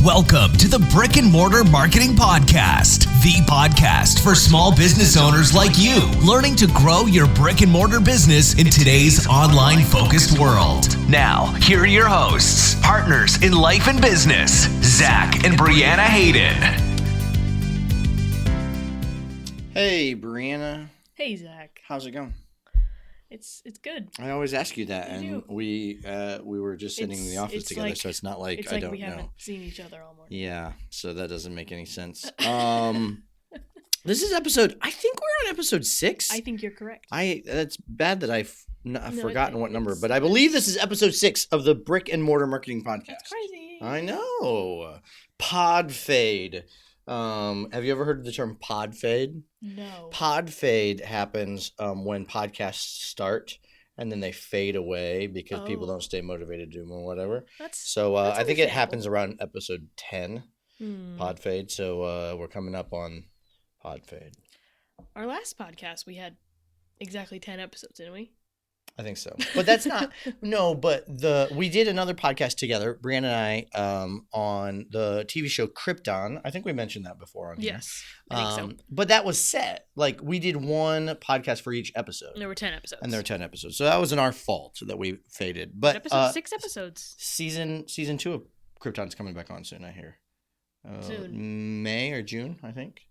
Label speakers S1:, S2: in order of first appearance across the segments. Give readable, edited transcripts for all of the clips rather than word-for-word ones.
S1: Welcome to the Brick and Mortar Marketing Podcast, the podcast for small business owners like you, learning to grow your brick and mortar business in today's online-focused world. Now, here are your hosts, partners in life and business, Zach and Brianna Hayden.
S2: Hey, Brianna.
S3: Hey, Zach.
S2: How's it going?
S3: It's good.
S2: I always ask you that,
S3: You
S2: and we were just sitting in the office together,
S3: like,
S2: so it's not like
S3: it's
S2: I
S3: like
S2: don't
S3: we haven't
S2: know.
S3: seen each other all morning.
S2: Yeah, so that doesn't make any sense. This is episode. I think we're on episode 6.
S3: I think you're correct.
S2: That's bad that I've forgotten what number,
S3: it's-
S2: but I believe this is episode 6 of the Brick and Mortar Marketing Podcast.
S3: That's crazy.
S2: I know. Pod fade. Have you ever heard of the term pod fade?
S3: No.
S2: Pod fade happens when podcasts start and then they fade away because people don't stay motivated to do them or whatever.
S3: That's
S2: I think it
S3: understandable.
S2: happens around episode 10, pod fade. So we're coming up on pod fade.
S3: Our last podcast, we had exactly 10 episodes, didn't we?
S2: I think so. But that's not no, but we did another podcast together, Brianna and I, on the TV show Krypton. I think we mentioned that before on here.
S3: Yes. I think so.
S2: But that was set. Like we did one podcast for each episode.
S3: There were 10 episodes.
S2: And there were 10 episodes. So that wasn't our fault that we faded. But
S3: 6 episodes.
S2: Season 2 of Krypton's coming back on soon, I hear.
S3: Soon.
S2: May or June, I think.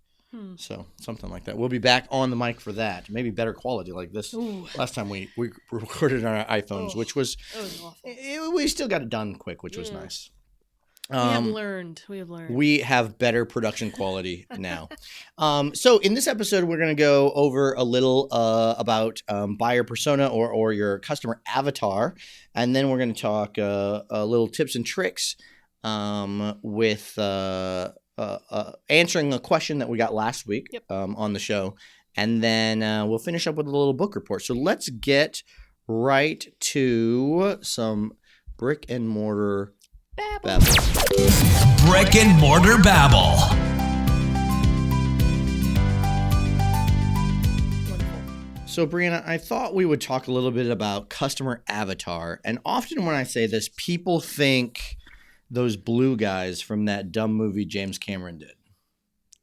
S2: So something like that. We'll be back on the mic for that. Maybe better quality like this.
S3: Ooh.
S2: Last time we recorded on our iPhones, which was
S3: That was awful.
S2: we still got it done quick, which was nice.
S3: We have learned.
S2: We have better production quality now. So in this episode, we're going to go over a little about buyer persona or your customer avatar. And then we're going to talk a little tips and tricks with answering a question that we got last week on the show. And then we'll finish up with a little book report. So let's get right to some brick and mortar babble.
S1: Brick and Mortar Babble.
S2: So, Brianna, I thought we would talk a little bit about customer avatar. And often when I say this, people think those blue guys from that dumb movie James Cameron did.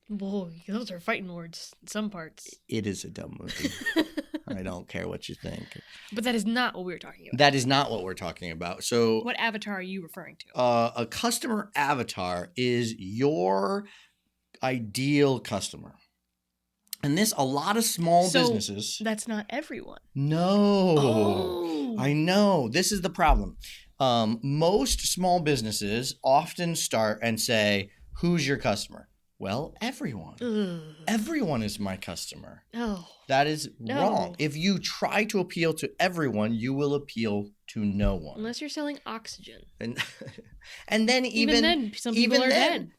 S3: Boy, those are fighting words in some parts.
S2: It is a dumb movie. I don't care what you think.
S3: But that is not what we were talking about.
S2: That is not what we're talking about. So,
S3: What avatar are you referring to?
S2: a customer avatar is your ideal customer. And a lot of small businesses.
S3: That's not everyone.
S2: No.
S3: Oh.
S2: I know. This is the problem. Most small businesses often start and say, who's your customer? Well, everyone.
S3: Ugh.
S2: Everyone is my customer.
S3: Oh.
S2: That is
S3: No.
S2: wrong. If you try to appeal to everyone, you will appeal to no one.
S3: Unless you're selling oxygen.
S2: And then
S3: Even then, some people are dead.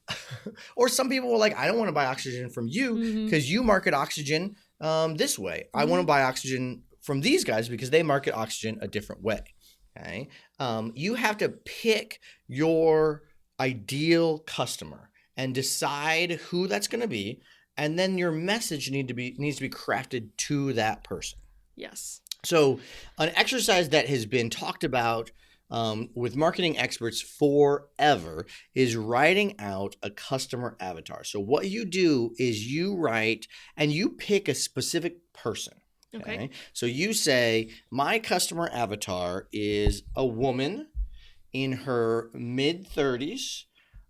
S2: Or some people were like, I don't want to buy oxygen from you because you market oxygen this way. I want to buy oxygen from these guys because they market oxygen a different way. Okay. You have to pick your ideal customer and decide who that's going to be, and then your message needs to be crafted to that person.
S3: Yes.
S2: So, an exercise that has been talked about with marketing experts forever is writing out a customer avatar. So, what you do is you write and you pick a specific person.
S3: Okay.
S2: So you say, my customer avatar is a woman in her mid-30s.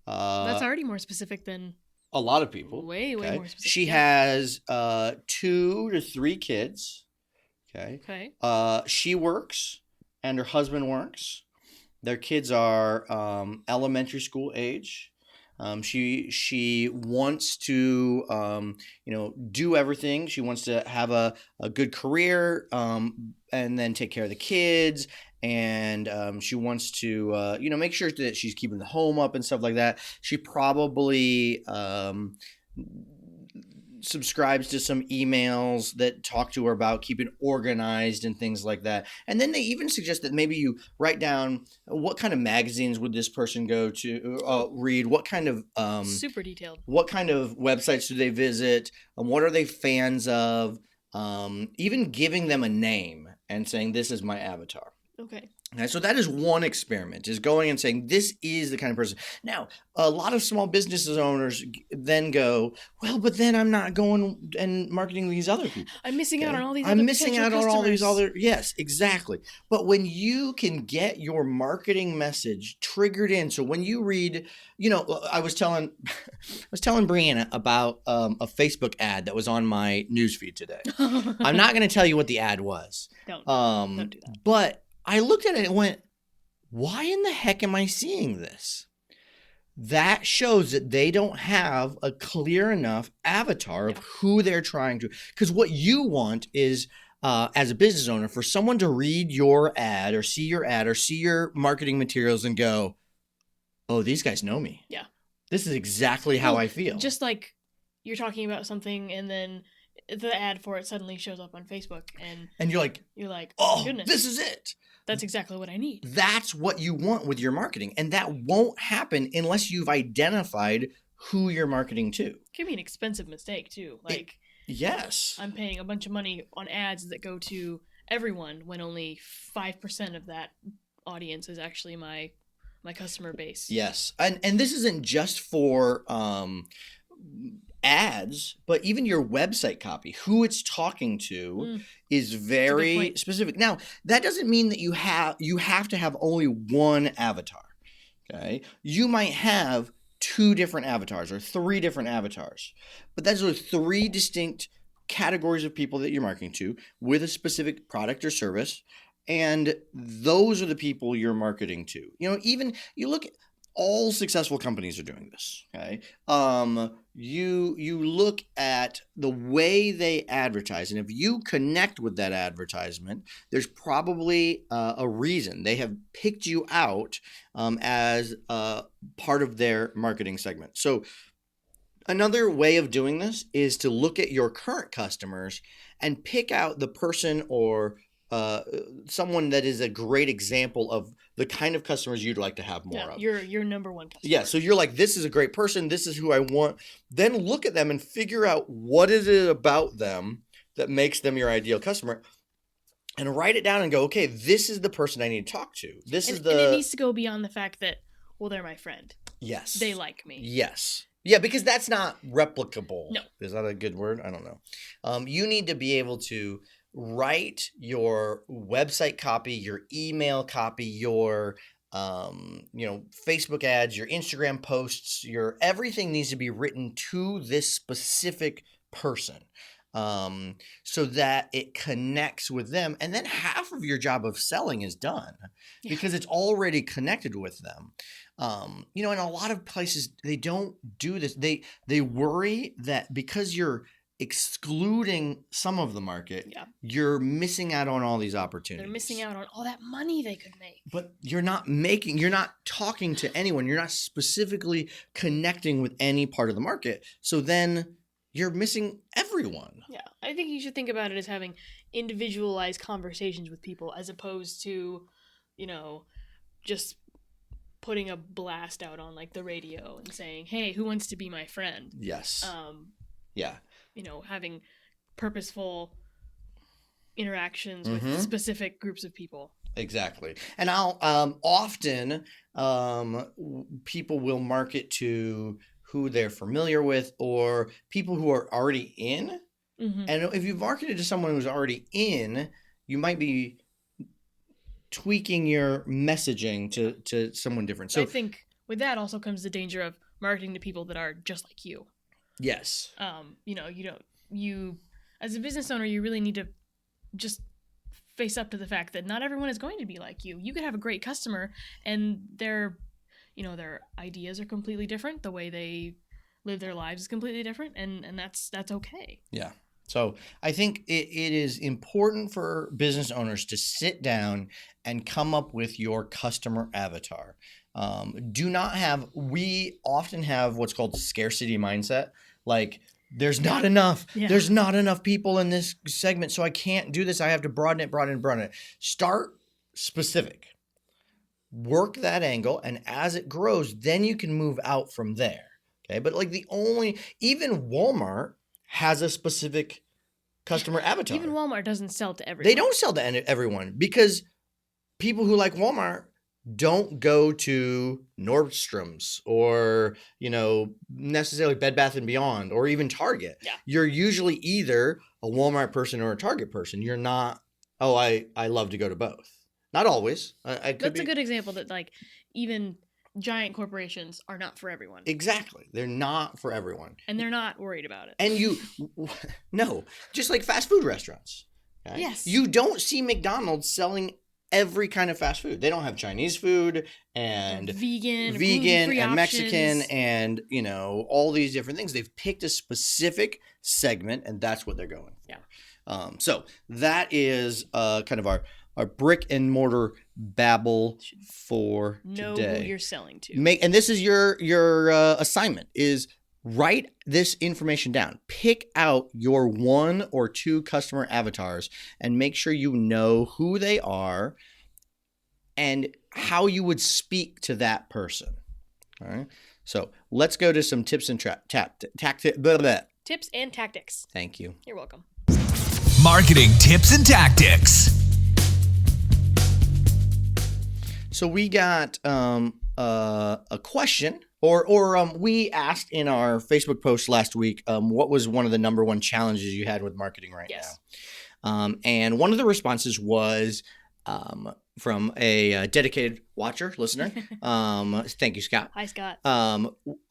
S3: That's already more specific than
S2: A lot of people.
S3: way more specific.
S2: She has 2 to 3 kids. Okay.
S3: Okay.
S2: She works and her husband works. Their kids are elementary school age. She wants to do everything. She wants to have a good career and then take care of the kids. And she wants to make sure that she's keeping the home up and stuff like that. She probably subscribes to some emails that talk to her about keeping organized and things like that. And then they even suggest that maybe you write down what kind of magazines would this person go to read, what kind of
S3: super detailed,
S2: what kind of websites do they visit, what are they fans of, even giving them a name and saying, this is my avatar.
S3: Okay.
S2: Okay, so that is one experiment, is going and saying, this is the kind of person. Now, a lot of small business owners then go, well, but then I'm not going and marketing these other people.
S3: I'm missing out on all these
S2: I'm
S3: other
S2: missing out
S3: potential
S2: on all these
S3: customers.
S2: other, yes, exactly. But when you can get your marketing message triggered in, so when you read, I was telling Brianna about a Facebook ad that was on my newsfeed today. I'm not going to tell you what the ad was.
S3: Don't do that.
S2: But I looked at it and went, why in the heck am I seeing this? That shows that they don't have a clear enough avatar of who they're trying to. Because what you want is, as a business owner, for someone to read your ad or see your marketing materials and go, oh, these guys know me.
S3: Yeah.
S2: This is exactly how I feel.
S3: Just like you're talking about something and then the ad for it suddenly shows up on Facebook and
S2: you're like,
S3: oh goodness,
S2: this is it.
S3: That's exactly what I need.
S2: That's what you want with your marketing. And that won't happen unless you've identified who you're marketing to.
S3: It can be an expensive mistake too.
S2: Yes.
S3: I'm paying a bunch of money on ads that go to everyone when only 5% of that audience is actually my customer base.
S2: Yes. And this isn't just for ads, but even your website copy, who it's talking to is very specific. Now, that doesn't mean that you have to have only one avatar. Okay? You might have 2 different avatars or 3 different avatars. But those are 3 distinct categories of people that you're marketing to with a specific product or service. And those are the people you're marketing to. Even you look at all successful companies are doing this. Okay. You look at the way they advertise, and if you connect with that advertisement, there's probably a reason they have picked you out as part of their marketing segment. So another way of doing this is to look at your current customers and pick out the person or someone that is a great example of the kind of customers you'd like to have more of.
S3: Your number one customer.
S2: Yeah, so you're like, this is a great person. This is who I want. Then look at them and figure out what is it about them that makes them your ideal customer. And write it down and go, okay, this is the person I need to talk to. And
S3: it needs to go beyond the fact that, well, they're my friend.
S2: Yes.
S3: They like me.
S2: Yes. Yeah, because that's not replicable.
S3: No.
S2: Is that a good word? I don't know. You need to be able to write your website copy, your email copy, your Facebook ads, your Instagram posts, everything needs to be written to this specific person, so that it connects with them. And then half of your job of selling is done because it's already connected with them. In a lot of places they don't do this. They worry that because you're excluding some of the market, you're missing out on all these opportunities.
S3: They're missing out on all that money they could make.
S2: But you're not talking to anyone. You're not specifically connecting with any part of the market. So then you're missing everyone.
S3: Yeah. I think you should think about it as having individualized conversations with people as opposed to, just putting a blast out on like the radio and saying, hey, who wants to be my friend?
S2: Yes. Yeah.
S3: Having purposeful interactions with specific groups of people.
S2: Exactly. And I'll often people will market to who they're familiar with or people who are already in. Mm-hmm. And if you've marketed to someone who's already in, you might be tweaking your messing to someone different. So
S3: I think with that also comes the danger of marketing to people that are just like you.
S2: Yes.
S3: You as a business owner, you really need to just face up to the fact that not everyone is going to be like you. You could have a great customer and their ideas are completely different. The way they live their lives is completely different. And that's okay.
S2: Yeah. So I think it is important for business owners to sit down and come up with your customer avatar. We often have what's called scarcity mindset. Like, there's not enough. Yeah. There's not enough people in this segment, so I can't do this. I have to broaden it. Start specific. Work that angle, and as it grows, then you can move out from there. Okay, but even Walmart has a specific customer avatar.
S3: Even Walmart doesn't sell to everyone.
S2: They don't sell to everyone because people who like Walmart don't go to Nordstrom's or, necessarily Bed Bath & Beyond or even Target.
S3: Yeah.
S2: You're usually either a Walmart person or a Target person. You're not, I love to go to both. Not always.
S3: That's a good example that like even giant corporations are not for everyone.
S2: Exactly. They're not for everyone.
S3: And they're not worried about it.
S2: And no, just like fast food restaurants. Okay?
S3: Yes.
S2: You don't see McDonald's selling every kind of fast food. They don't have Chinese food and
S3: vegan
S2: and Mexican and, all these different things. They've picked a specific segment and that's what they're going for.
S3: Yeah.
S2: So that is kind of our brick and mortar babble for
S3: know
S2: today.
S3: Who you're selling to.
S2: And this is your assignment is write this information down. Pick out your 1 or 2 customer avatars and make sure you know who they are and how you would speak to that person. All right. So let's go to some tips and
S3: tips and tactics.
S2: Thank you.
S3: You're welcome.
S1: Marketing tips and tactics.
S2: So we got a question, or we asked in our Facebook post last week, what was one of the number one challenges you had with marketing right now? And one of the responses was from a dedicated watcher, listener. Thank you, Scott.
S3: Hi, Scott.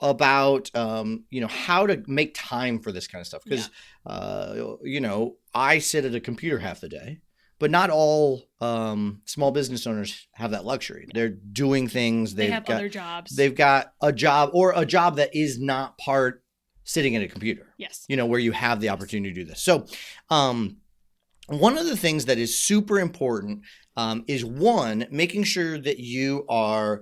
S2: About how to make time for this kind of stuff because I sit at a computer half the day. But not all small business owners have that luxury. They're doing things.
S3: They have other jobs.
S2: They've got a job or a job that is not part sitting at a computer.
S3: Yes.
S2: Where you have the opportunity to do this. So one of the things that is super important is one, making sure that you are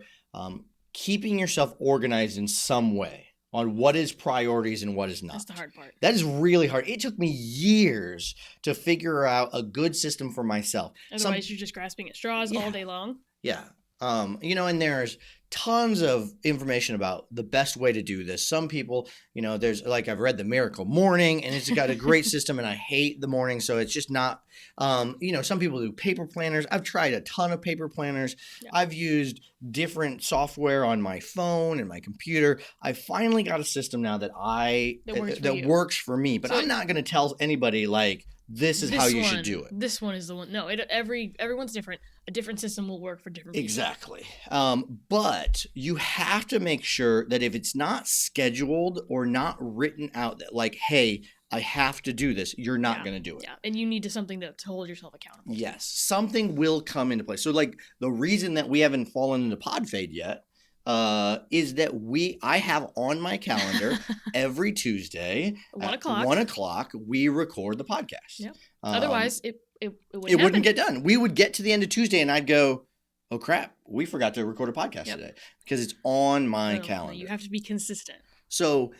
S2: keeping yourself organized in some way on what is priorities and what is not.
S3: That's the hard part.
S2: That is really hard. It took me years to figure out a good system for myself.
S3: Otherwise, you're just grasping at straws all day long.
S2: Yeah. And there's tons of information about the best way to do this. Some people, there's like I've read The Miracle Morning and it's got a great system and I hate the morning. So it's just not, some people do paper planners. I've tried a ton of paper planners. Yeah. I've used different software on my phone and my computer. I finally got a system now that works for me, but I'm not going to tell anybody like, this is how you should do it.
S3: This one is the one. No, everyone's different. A different system will work for different people.
S2: Exactly. But you have to make sure that if it's not scheduled or not written out that like, hey, I have to do this, you're not going to do it.
S3: Yeah, and you need something to hold yourself accountable.
S2: Yes, something will come into place. So like the reason that we haven't fallen into pod fade yet is that I have on my calendar every Tuesday at 1 o'clock, we record the podcast.
S3: Yep. Otherwise, it
S2: wouldn't get done. We would get to the end of Tuesday and I'd go, oh crap, we forgot to record a podcast today because it's on my calendar.
S3: You have to be consistent.
S2: So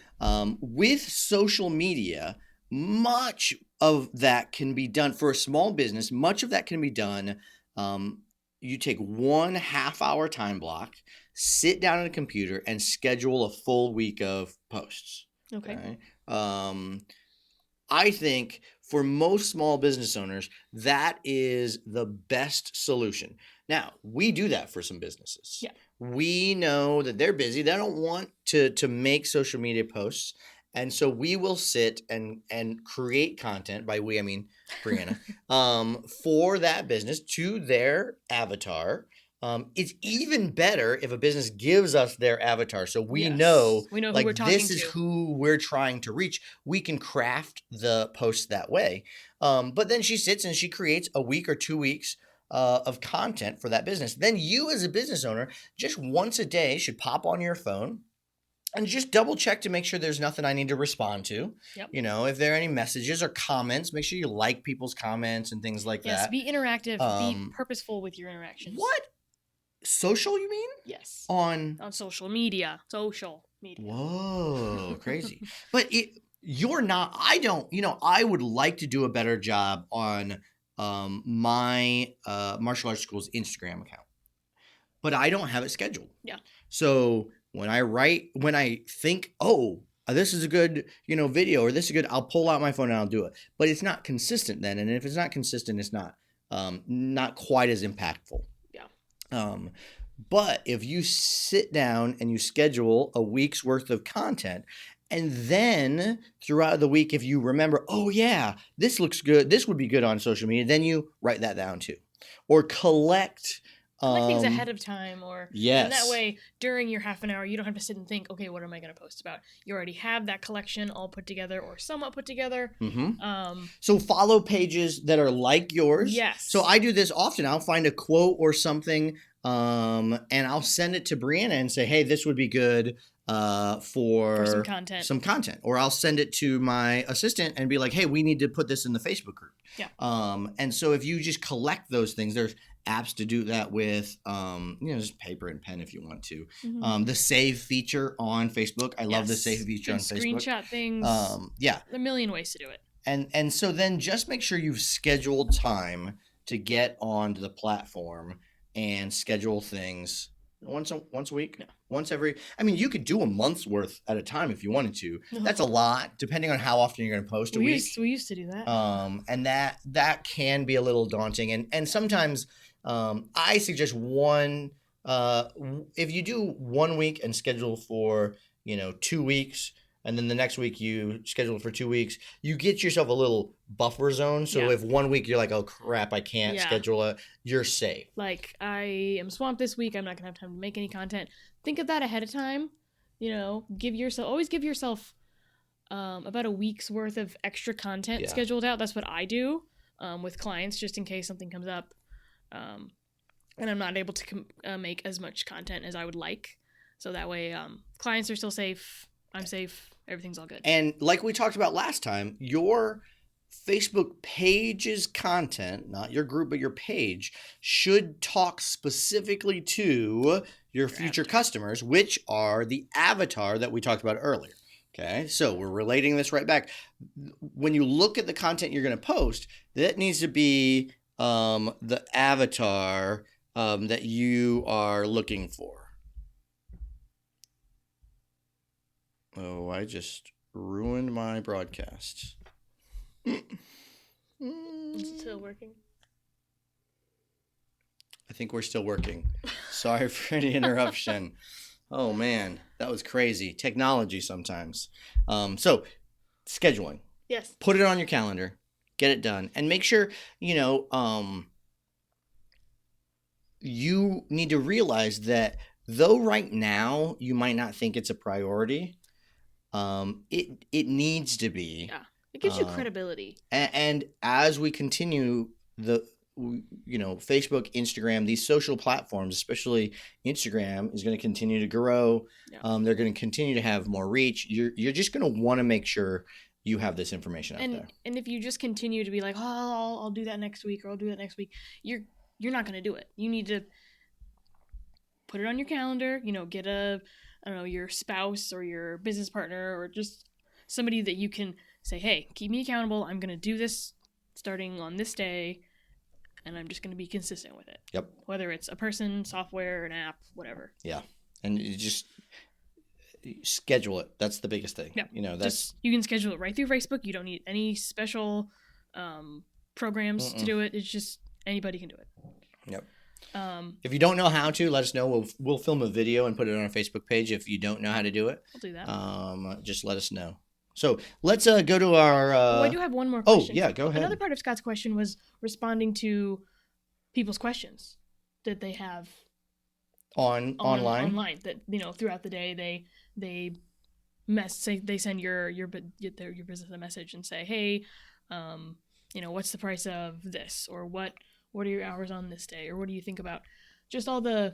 S2: with social media, much of that can be done for a small business. Much of that can be done. You take 1 half-hour time block, sit down at a computer and schedule a full week of posts.
S3: Okay.
S2: I think for most small business owners, that is the best solution. Now, we do that for some businesses.
S3: Yeah.
S2: We know that they're busy. They don't want to make social media posts. And so we will sit and create content, by we, I mean Brianna, for that business to their avatar. It's even better if a business gives us their avatar. So we know
S3: who
S2: like
S3: we're talking
S2: this is
S3: to.
S2: who we're trying to reach. We can craft the post that way. But then she sits and she creates a week or 2 weeks of content for that business. Then you as a business owner, just once a day should pop on your phone and just double check to make sure there's nothing I need to respond to.
S3: Yep.
S2: If there are any messages or comments, make sure you like people's comments and things like that.
S3: Yes, be interactive. Be purposeful with your interactions.
S2: What? Social, you mean?
S3: Yes.
S2: On
S3: social media. Social media.
S2: Whoa, crazy. But you're not, I would like to do a better job on my martial arts school's Instagram account. But I don't have it scheduled.
S3: Yeah.
S2: So when I think, this is a good, video or this is good, I'll pull out my phone and I'll do it. But it's not consistent then. And if it's not consistent, it's not quite as impactful.
S3: Yeah.
S2: But if you sit down and you schedule a week's worth of content, and then throughout the week, if you remember, oh yeah, this looks good, this would be good on social media, then you write that down too. Or collect
S3: things ahead of time, or
S2: yes.
S3: And that way, during your half an hour, you don't have to sit and think, okay, what am I going to post about? You already have that collection all put together or somewhat put together.
S2: So follow pages that are like yours.
S3: Yes.
S2: So I do this often. I'll find a quote or something, and I'll send it to Brianna and say, hey, this would be good for some content. Or I'll send it to my assistant and be like, hey, we need to put this in the Facebook group.
S3: Yeah.
S2: And so if you just collect those things, there's apps to do that with, just paper and pen if you want to. The save feature on Facebook. I love the save feature on Facebook.
S3: Screenshot things.
S2: Yeah.
S3: There are a million ways to do it.
S2: And so then just make sure you've scheduled time to get onto the platform and schedule things once a week.
S3: No.
S2: Once every. I mean, you could do a month's worth at a time if you wanted to. That's a lot, depending on how often you're going to post a week.
S3: We used to do that.
S2: And that can be a little daunting. And sometimes I suggest one. If you do 1 week and schedule for 2 weeks, and then the next week you schedule for 2 weeks, you get yourself a little buffer zone. So if 1 week you're like, oh crap, I can't schedule it, you're safe.
S3: Like, I am swamped this week, I'm not gonna have time to make any content. Think of that ahead of time. Always give yourself about a week's worth of extra content scheduled out. That's what I do with clients, just in case something comes up and I'm not able to make as much content as I would like. So that way clients are still safe, I'm safe, everything's all good.
S2: And like we talked about last time, your Facebook page's content, not your group, but your page, should talk specifically to your future customers, which are the avatar that we talked about earlier. Okay, so we're relating this right back. When you look at the content you're going to post, that needs to be the avatar that you are looking for. Oh, I just ruined my broadcast.
S3: Is it still working?
S2: I think we're still working. Sorry for any interruption. Oh, man. That was crazy. Technology sometimes. So, scheduling.
S3: Yes.
S2: Put it on your calendar. Get it done. And make sure, you need to realize that though right now you might not think it's a priority, it needs to be.
S3: Yeah. It gives you credibility.
S2: And as we continue Facebook, Instagram, these social platforms, especially Instagram, is going to continue to grow. Yeah. They're going to continue to have more reach. You're just going to want to make sure you have this information out there.
S3: And if you just continue to be like, oh, I'll do that next week, or I'll do that next week, you're not going to do it. You need to put it on your calendar. Get your spouse or your business partner or just somebody that you can say, hey, keep me accountable. I'm going to do this starting on this day, and I'm just going to be consistent with it. Yep. Whether it's a person, software, an app, whatever.
S2: Yeah. And you just schedule it. That's the biggest thing.
S3: Yeah. You can schedule it right through Facebook. You don't need any special programs to do it. It's just anybody can do it.
S2: Yep. If you don't know how to, let us know. We'll film a video and put it on our Facebook page. If you don't know how to do it,
S3: we'll do that.
S2: Just let us know. So let's go to our.
S3: I do have one more question.
S2: Oh yeah, go ahead.
S3: Another part of Scott's question was responding to people's questions that they have
S2: online.
S3: Online that throughout the day they send your business a message and say, hey, what's the price of this, or what are your hours on this day, or what do you think about just all the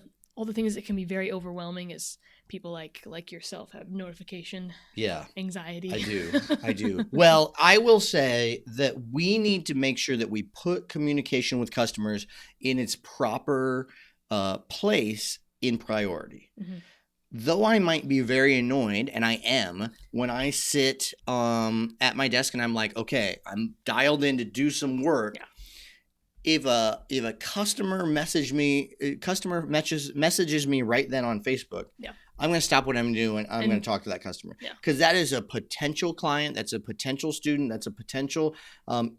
S3: things that can be very overwhelming as people like yourself have notification anxiety.
S2: I do. Well, I will say that we need to make sure that we put communication with customers in its proper place in priority. Mm-hmm. Though I might be very annoyed, and I am, when I sit at my desk and I'm like, okay, I'm dialed in to do some work. Yeah. If a customer messages me right then on Facebook, I'm going to stop what I'm doing. I'm going to talk to that customer.
S3: Yeah.
S2: Because that is a potential client. That's a potential student. That's a potential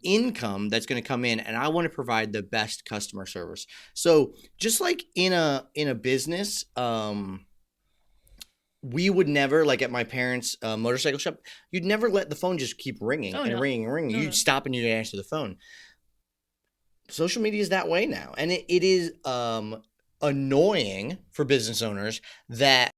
S2: income that's going to come in. And I want to provide the best customer service. So just like in a business, we would never, like at my parents' motorcycle shop, you'd never let the phone just keep ringing ringing and ringing.
S3: No,
S2: You'd stop and you'd answer the phone. Social media is that way now. And it is annoying for business owners that